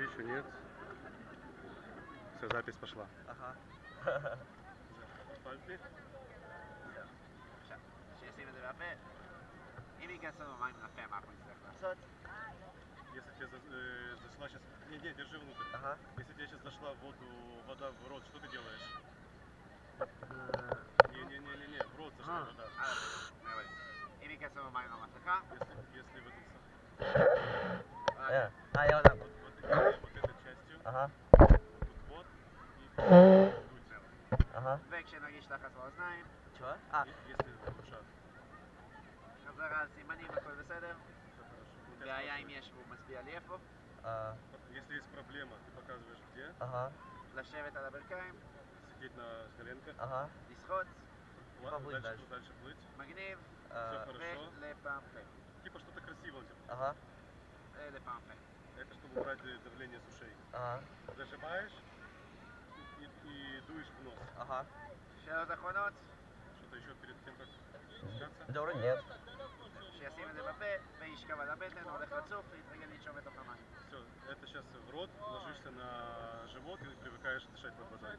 еще нет. Все, запись пошла. Ага. Пальцы. שישים את זה בפה. אם ייכנסו מים לפה, מה אנחנו נצטרך לעשות? Если тебе зашла сейчас... Не, держи внутрь. Ага. Если тебе сейчас зашла вода в рот, что ты делаешь? Не, в рот зашла вода. אם ייכנסו מים למסכה. Если в этом... Я вот так. Вот этой частью. Ага. Вот. Ага. וכשנרגיש לחץ באוזניים. Чё? Если душа. חזרה על סימנים, הכל בסדר. בעיה אם יש והוא מצביע לי איפה. Если есть проблема, ты показываешь где. Ага. לשבת על הברכיים. Сидеть на коленках. Ага. לשחות. Дальше плыть. מגניב. Все хорошо. ולפעמפה. Типа что-то красивое. Ага. לפעמפה. Это чтобы убрать давление с ушей. Ага. Зажимаешь и дуешь в нос. Ага. שאלות אחרונות. Что-то еще перед тем, как спускаться? Да вроде нет. שישים את זה בפה וישכב על הבטן, הולך לצוף ויתרגל לנשום בתוך המים. Все, это сейчас в рот, ложишься на живот и привыкаешь дышать под водой.